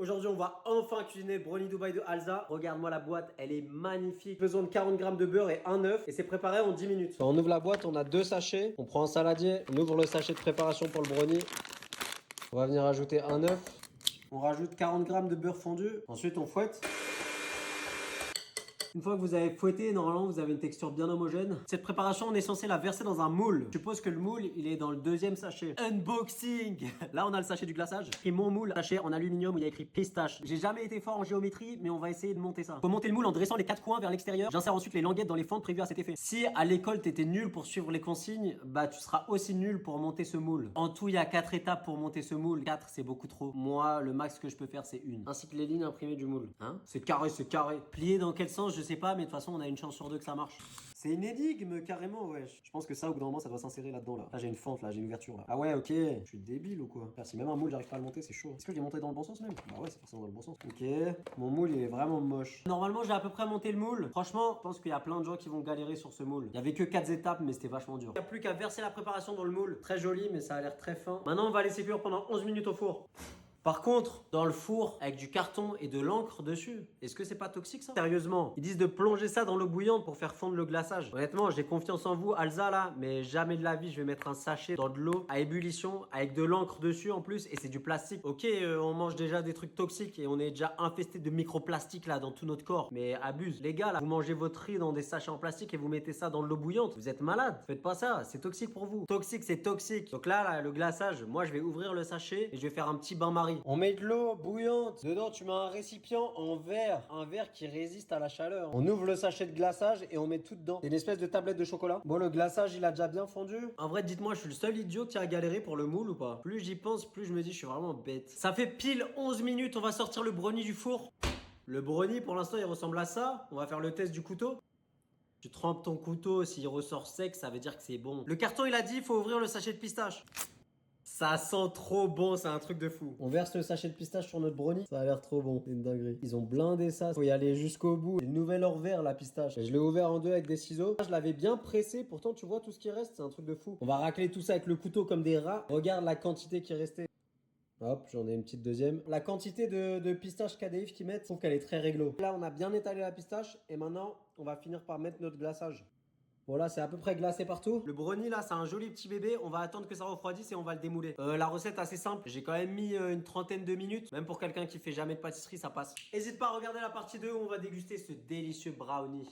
Aujourd'hui, on va enfin cuisiner brownie Dubaï de Alza. Regarde-moi la boîte, elle est magnifique. Besoin de 40 grammes de beurre et un œuf. Et c'est préparé en 10 minutes. Quand on ouvre la boîte, on a 2 sachets. On prend un saladier, on ouvre le sachet de préparation pour le brownie. On va venir ajouter un œuf. On rajoute 40 grammes de beurre fondu. Ensuite, on fouette. Une fois que vous avez fouetté, normalement vous avez une texture bien homogène. Cette préparation, on est censé la verser dans un moule. Je suppose que le moule, il est dans le deuxième sachet. Unboxing. Là, on a le sachet du glaçage. J'ai pris mon moule, sachet en aluminium où il y a écrit pistache. J'ai jamais été fort en géométrie, mais on va essayer de monter ça. Faut monter le moule en dressant les 4 coins vers l'extérieur. J'insère ensuite les languettes dans les fentes prévues à cet effet. Si à l'école t'étais nul pour suivre les consignes, bah tu seras aussi nul pour monter ce moule. En tout, il y a 4 étapes pour monter ce moule. 4, c'est beaucoup trop. Moi, le max que je peux faire, c'est une. Ainsi que les lignes imprimées du moule. Hein? C'est carré, c'est carré. Plié dans quel sens, je sais pas, mais de toute façon, on a une chance sur deux que ça marche. C'est une énigme, carrément, wesh. Je pense que ça, au bout d'un moment, ça doit s'insérer là-dedans, là. Là, j'ai une fente, là, j'ai une ouverture, là. Ah ouais, ok. Je suis débile ou quoi? Si même un moule, j'arrive pas à le monter, c'est chaud. Est-ce que je l'ai monté dans le bon sens, même? Bah ouais, c'est forcément dans le bon sens. Ok. Mon moule, il est vraiment moche. Normalement, j'ai à peu près monté le moule. Franchement, je pense qu'il y a plein de gens qui vont galérer sur ce moule. Il y avait que 4 étapes, mais c'était vachement dur. Il n'y a plus qu'à verser la préparation dans le moule. Très joli, mais ça a l'air très fin. Maintenant, on va laisser cuire pendant 11 minutes au four. Par contre, dans le four, avec du carton et de l'encre dessus, est-ce que c'est pas toxique ça? Sérieusement, ils disent de plonger ça dans l'eau bouillante pour faire fondre le glaçage. Honnêtement, j'ai confiance en vous, Alza là, mais jamais de la vie je vais mettre un sachet dans de l'eau à ébullition avec de l'encre dessus en plus et c'est du plastique. Ok, on mange déjà des trucs toxiques et on est déjà infesté de microplastiques là dans tout notre corps, mais abuse. Les gars là, vous mangez votre riz dans des sachets en plastique et vous mettez ça dans de l'eau bouillante. Vous êtes malade. Faites pas ça, c'est toxique pour vous. Toxique, c'est toxique. Donc là, le glaçage, moi je vais ouvrir le sachet et je vais faire un petit bain-marie. On met de l'eau bouillante. Dedans, tu mets un récipient en verre. Un verre qui résiste à la chaleur. On ouvre le sachet de glaçage et on met tout dedans. C'est une espèce de tablette de chocolat. Bon, le glaçage, il a déjà bien fondu. En vrai, dites-moi, je suis le seul idiot qui a galéré pour le moule ou pas? Plus j'y pense, plus je me dis, je suis vraiment bête. Ça fait pile 11 minutes. On va sortir le brownie du four. Le brownie, pour l'instant, il ressemble à ça. On va faire le test du couteau. Tu trempes ton couteau, s'il ressort sec, ça veut dire que c'est bon. Le carton, il a dit, il faut ouvrir le sachet de pistache. Ça sent trop bon, c'est un truc de fou. On verse le sachet de pistache sur notre brownie. Ça a l'air trop bon, c'est une dinguerie. Ils ont blindé ça, faut y aller jusqu'au bout. Une nouvelle or vert la pistache. Et je l'ai ouvert en deux avec des ciseaux. Je l'avais bien pressé, pourtant tu vois tout ce qui reste, c'est un truc de fou. On va racler tout ça avec le couteau comme des rats. Regarde la quantité qui restait. Hop, j'en ai une petite deuxième. La quantité de pistache KDF qu'ils mettent, je trouve qu'elle est très réglo. Là, on a bien étalé la pistache et maintenant, on va finir par mettre notre glaçage. Voilà, c'est à peu près glacé partout. Le brownie là, c'est un joli petit bébé. On va attendre que ça refroidisse et on va le démouler. La recette est assez simple. J'ai quand même mis une trentaine de minutes. Même pour quelqu'un qui fait jamais de pâtisserie, ça passe. N'hésite pas à regarder la partie 2 où on va déguster ce délicieux brownie.